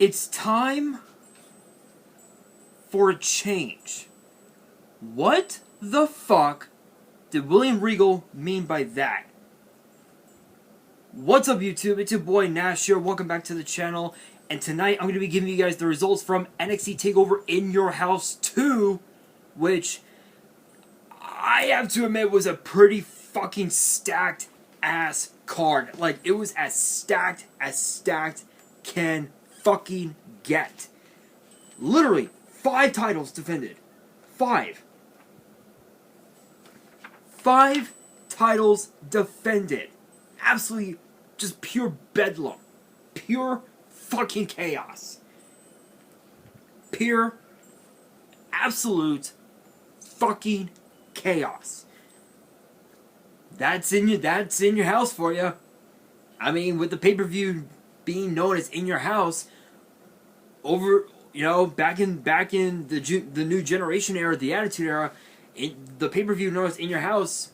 It's time for a change. What the fuck did William Regal mean by that? What's up, YouTube? It's your boy Nash here. Welcome back to the channel. And tonight I'm going to be giving you guys the results from NXT TakeOver In Your House 2, which I have to admit was a pretty fucking stacked ass card. Like, it was as stacked can fucking get. Literally 5 titles defended. 5 titles defended. Absolutely just pure bedlam. Pure fucking chaos. Pure absolute fucking chaos. That's in your house for you. I mean, with the pay-per-view being known as In Your House, over, you know, back in the new generation era, the Attitude Era, the pay-per-view known as In Your House,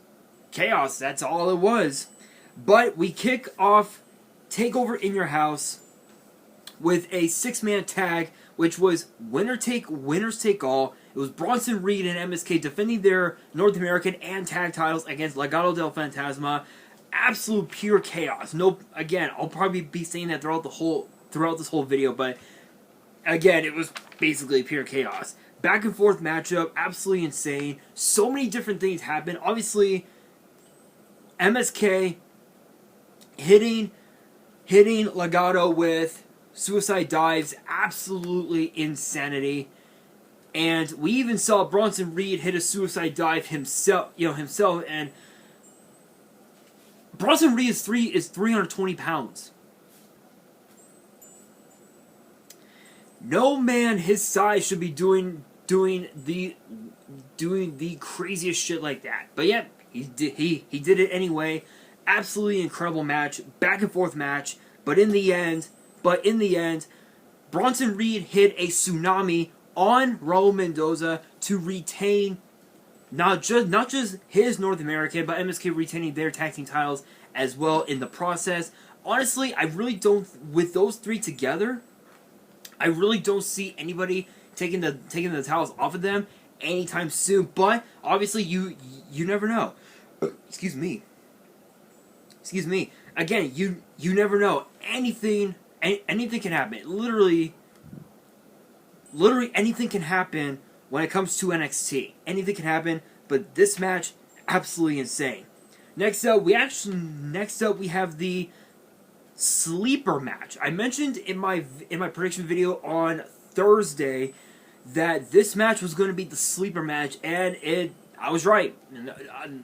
chaos, that's all it was. But we kick off TakeOver In Your House with a 6-man tag, which was winners take all. It was Bronson Reed and MSK defending their North American and tag titles against Legado del Fantasma. Absolute pure chaos. No, again, I'll probably be saying that throughout this whole video, but again, it was basically pure chaos. Back and forth matchup, absolutely insane. So many different things happened. Obviously, MSK hitting Legado with suicide dives, absolutely insanity. And we even saw Bronson Reed hit a suicide dive himself, and Bronson Reed is 320 pounds. No man his size should be doing the craziest shit like that. But yeah, he did it anyway. Absolutely incredible match, back and forth match. But in the end, Bronson Reed hit a tsunami on Raul Mendoza to retain not just his North American, but MSK retaining their tag team titles as well in the process. Honestly, I really don't, with those 3 together, I really don't see anybody taking the titles off of them anytime soon. But obviously, you never know. Excuse me. Again, you never know. Anything can happen. Literally anything can happen when it comes to NXT. Anything can happen, but this match, absolutely insane. Next up, we have the sleeper match. I mentioned in my prediction video on Thursday that this match was going to be the sleeper match, and I was right.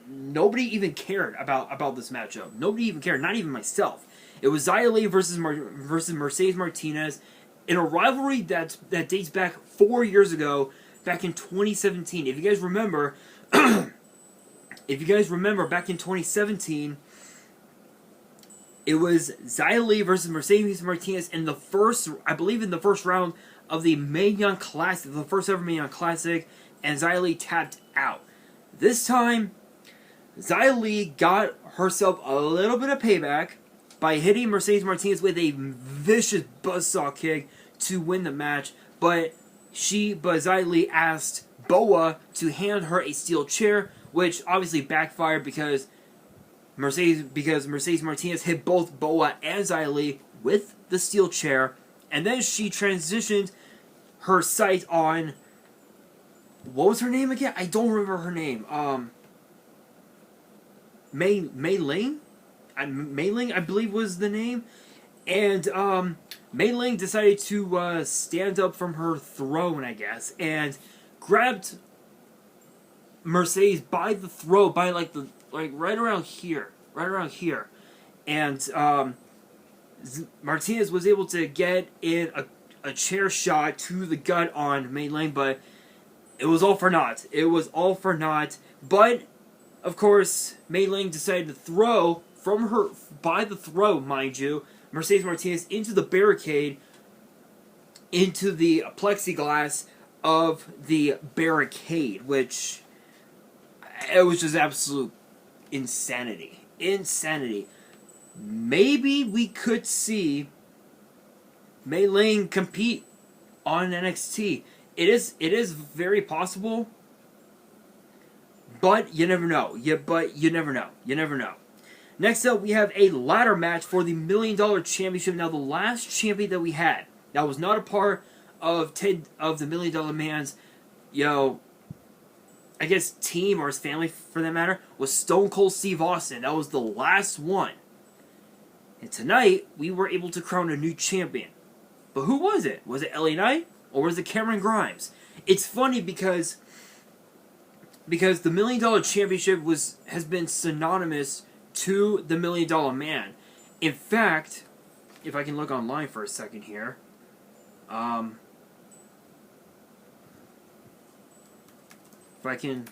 Nobody even cared about this matchup. Nobody even cared, not even myself. It was Xia Li versus Mercedes Martinez in a rivalry that dates back 4 years ago, back in 2017. If you guys remember, back in 2017, it was Xia Li versus Mercedes Martinez in the first round of the Mae Young Classic, the first ever Mae Young Classic, and Xia Li tapped out. This time, Xia Li got herself a little bit of payback by hitting Mercedes Martinez with a vicious buzzsaw kick to win the match, but Xia Li asked Boa to hand her a steel chair, which obviously backfired because Mercedes Martinez hit both Boa and Xia Li with the steel chair, and then she transitioned her sight on, what was her name again? I don't remember her name. Mei Ling, I believe was the name. And Mei Ling decided to stand up from her throne, I guess, and grabbed Mercedes by the throat, by right around here, and Martinez was able to get in a chair shot to the gut on Mei Ling, but it was all for naught. But of course, Mei Ling decided to throw from her by the throat, mind you, Mercedes Martinez into the barricade, into the plexiglass of the barricade, which it was just absolute insanity. Maybe we could see Mei Ling compete on NXT. It is very possible, but you never know. But you never know. You never know. Next up, we have a ladder match for the $1 Million Championship. Now, the last champion that we had that was not a part of the $1 Million Man's, I guess team or his family for that matter, was Stone Cold Steve Austin. That was the last one. And tonight, we were able to crown a new champion. But who was it? Was it LA Knight or was it Cameron Grimes? It's funny because the $1 Million Championship has been synonymous to the $1 Million Man. In fact, if I can look online for a second here, if I can.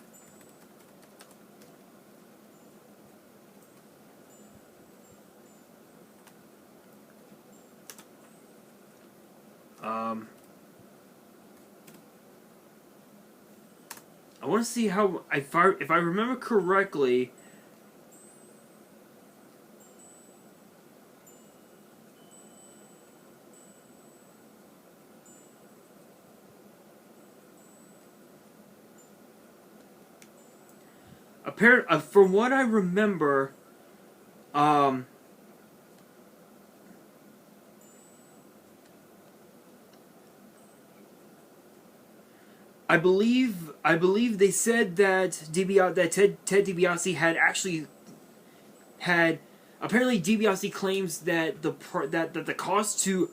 I want to see how, if I remember correctly, from what I remember, I believe they said that Ted DiBiase had apparently DiBiase claims that the cost to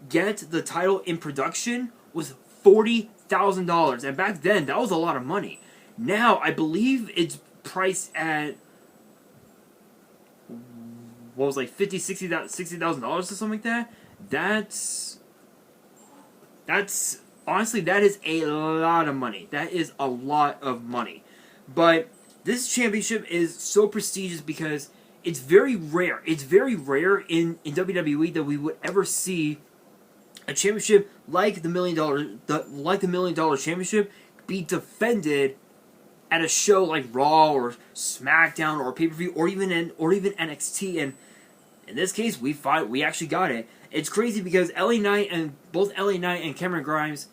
get the title in production was $40,000, and back then that was a lot of money. Now I believe it's priced at what was like $60,000 or something like that. That's honestly, that is a lot of money. That is a lot of money. But this championship is so prestigious because it's very rare. It's very rare in WWE that we would ever see a championship like the $1 Million Championship be defended at a show like Raw or SmackDown or pay-per-view or even NXT. And in this case, we actually got it. It's crazy because both LA Knight and Cameron Grimes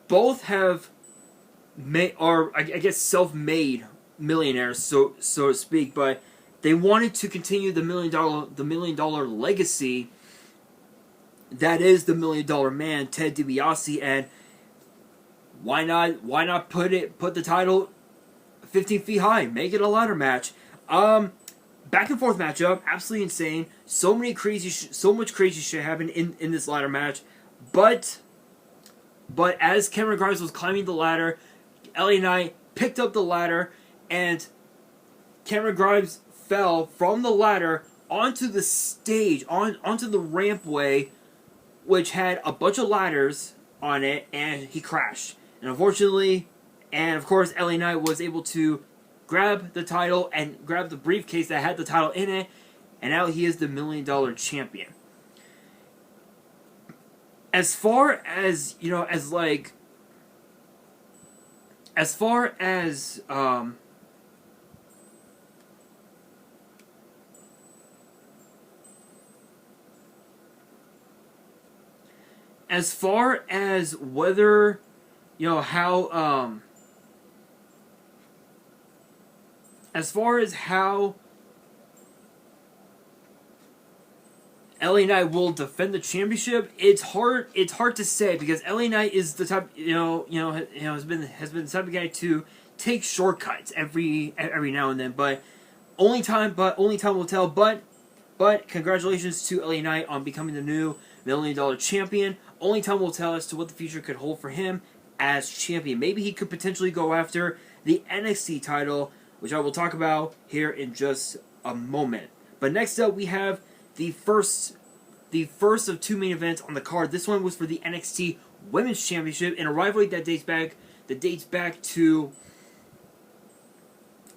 both have I guess self-made millionaires, so to speak, but they wanted to continue the $1 million legacy that is the $1 Million Man, Ted DiBiase, and why not put the title 15 feet high, make it a ladder match. Back and forth matchup, absolutely insane. So much crazy shit happened in this ladder match, but as Cameron Grimes was climbing the ladder, LA Knight picked up the ladder, and Cameron Grimes fell from the ladder onto the stage, onto the rampway, which had a bunch of ladders on it, and he crashed. And unfortunately, and of course, LA Knight was able to grab the title and grab the briefcase that had the title in it, and now he is the $1 Million Champion. As far as, as far as whether, how, as far as how LA Knight will defend the championship, it's hard to say because LA Knight is the type, has been the type of guy to take shortcuts every now and then, but only time will tell. But congratulations to LA Knight on becoming the new $1 Million Champion. Only time will tell as to what the future could hold for him as champion. Maybe he could potentially go after the NXT title, which I will talk about here in just a moment. But next up, we have the first of two main events on the card. This one was for the NXT Women's Championship in a rivalry that dates back to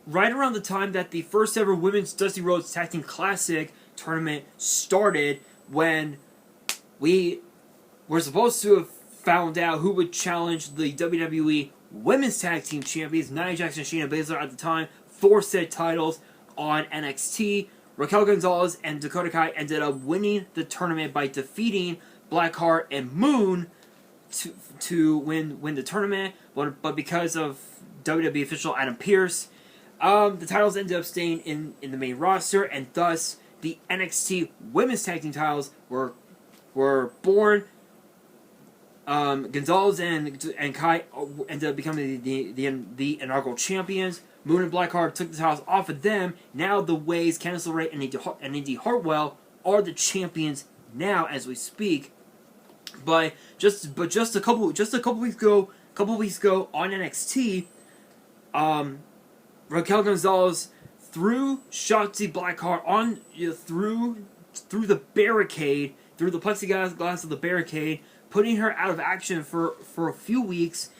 right around the time that the first ever Women's Dusty Rhodes Tag Team Classic tournament started, when we were supposed to have found out who would challenge the WWE Women's Tag Team Champions, Nia Jax and Shayna Baszler at the time, for said titles on NXT. Raquel Gonzalez and Dakota Kai ended up winning the tournament by defeating Blackheart and Moon to win the tournament. But because of WWE official Adam Pearce, the titles ended up staying in the main roster, and thus the NXT Women's Tag Team titles were born. Gonzalez and Kai ended up becoming the inaugural champions. Moon and Blackheart took the titles off of them. Now the Ways, Candice LeRae, and Indy Hartwell are the champions now as we speak. But just a couple weeks ago on NXT, Raquel Gonzalez threw Shotzi Blackheart through the barricade, through the plexiglass of the barricade, putting her out of action for a few weeks,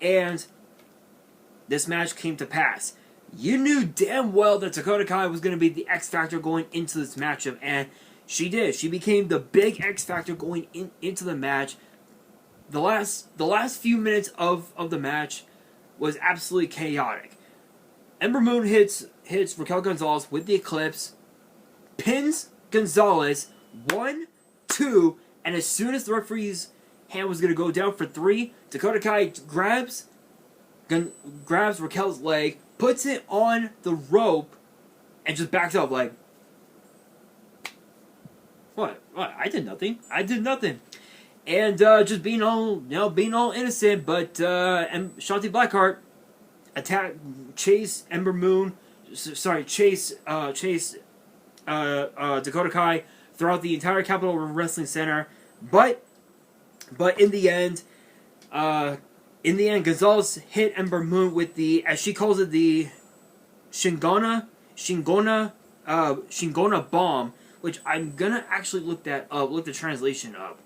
and this match came to pass. You knew damn well that Dakota Kai was going to be the X Factor going into this matchup, and she did. She became the big X Factor going into the match. The last few minutes of the match was absolutely chaotic. Ember Moon hits Raquel Gonzalez with the Eclipse, pins Gonzalez 1, 2, and as soon as the referee's hand was going to go down for 3, Dakota Kai grabs Raquel's leg, puts it on the rope, and just backs up like, what? I did nothing. And just being all innocent, but Shotzi Blackheart chase Ember Moon, chase Dakota Kai throughout the entire Capitol Wrestling Center, but in the end, Gonzalez hit Ember Moon with the, as she calls it, the Shingona bomb, which I'm gonna actually look the translation up.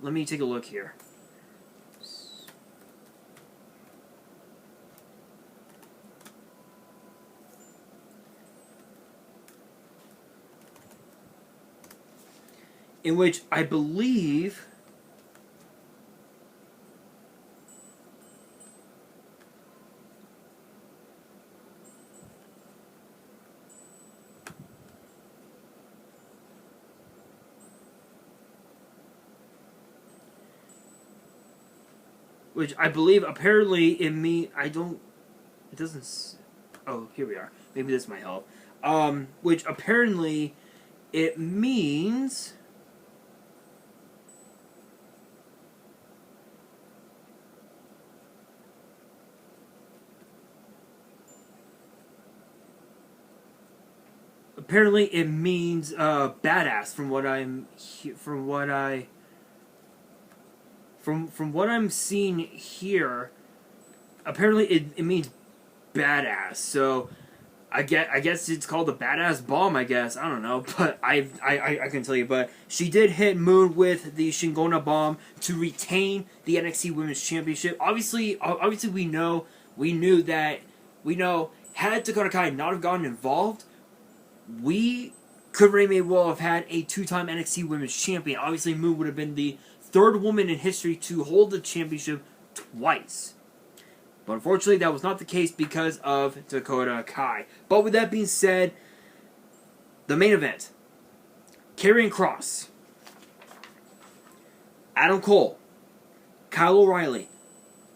Let me take a look here. In which I believe apparently it doesn't, oh, here we are. Maybe this might help. Which apparently it means, badass from what I'm seeing here. Apparently it means badass. So I guess it's called the badass bomb, I guess. I don't know, but I can tell you. But she did hit Moon with the Shingona bomb to retain the NXT Women's Championship. Obviously we knew had Dakota Kai not have gotten involved, we could very well have had a 2-time NXT Women's Champion. Obviously, Moon would have been the 3rd woman in history to hold the championship twice. But unfortunately, that was not the case because of Dakota Kai. But with that being said, the main event. Karrion Kross, Adam Cole, Kyle O'Reilly,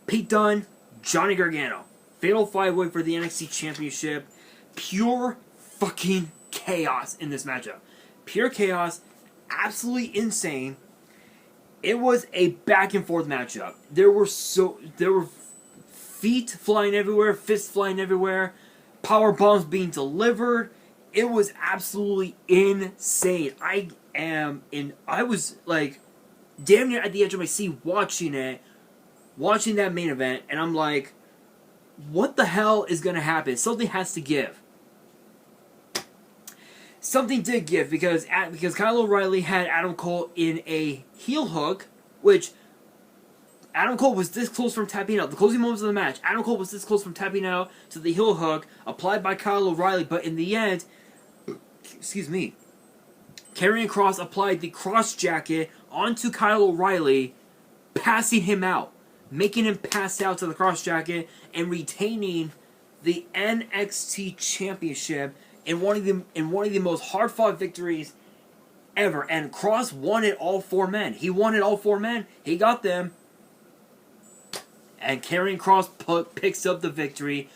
Pete Dunne, Johnny Gargano. Fatal 5-way for the NXT Championship. Pure fucking chaos in this matchup. Pure chaos. Absolutely insane. It was a back and forth matchup. There were feet flying everywhere, fists flying everywhere, power bombs being delivered. It was absolutely insane. I was like damn near at the edge of my seat watching that main event, and I'm like, what the hell is gonna happen? Something has to give. Something did give because Kyle O'Reilly had Adam Cole in a heel hook, which Adam Cole was this close from tapping out. The closing moments of the match, Adam Cole was this close from tapping out to the heel hook applied by Kyle O'Reilly, but in the end, Karrion Kross applied the cross jacket onto Kyle O'Reilly, passing him out, making him pass out to the cross jacket and retaining the NXT Championship in one of the most hard-fought victories ever. And Cross won it all 4 men. He won it all 4 men. He got them. And Karrion Kross picks up the victory.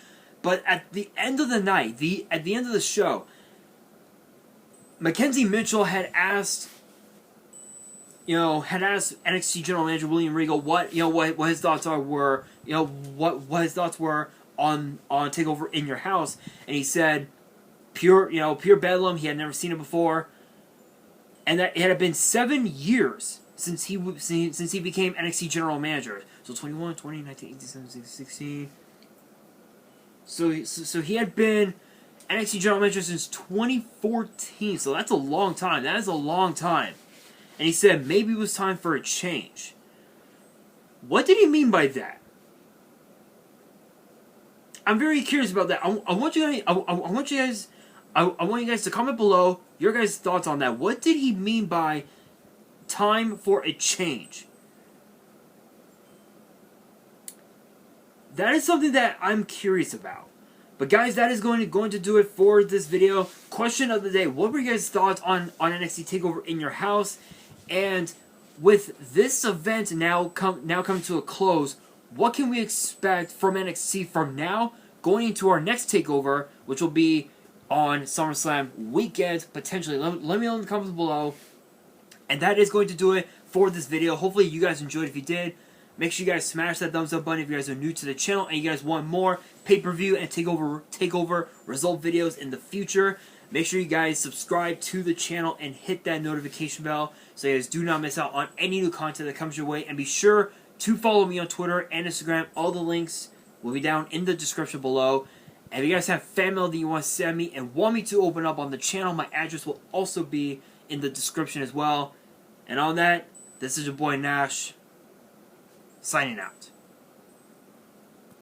But at the end of the night, at the end of the show, Mackenzie Mitchell had asked NXT General Manager William Regal what his thoughts were his thoughts were on TakeOver in Your House, and he said pure bedlam. He had never seen it before, and that it had been 7 years since he became NXT General Manager. So 21, 20, 19, 18, 17, 16. So he had been NXT General Manager since 2014. So that's a long time. That is a long time. And he said maybe it was time for a change. What did he mean by that? I'm very curious about that. I want you guys to comment below your guys' thoughts on that. What did he mean by time for a change? That is something that I'm curious about. But guys, that is going to do it for this video. Question of the day: what were your guys' thoughts on NXT TakeOver in Your House? And with this event now coming to a close, what can we expect from NXT from now going into our next TakeOver, which will be on SummerSlam weekend potentially? Let me know in the comments below. And that is going to do it for this video. Hopefully you guys enjoyed. If you did, make sure you guys smash that thumbs up button if you guys are new to the channel and you guys want more pay-per-view and takeover result videos in the future. Make sure you guys subscribe to the channel and hit that notification bell so you guys do not miss out on any new content that comes your way. And be sure to follow me on Twitter and Instagram. All the links will be down in the description below. And if you guys have fan mail that you want to send me and want me to open up on the channel, my address will also be in the description as well. And on that, this is your boy Nash, signing out.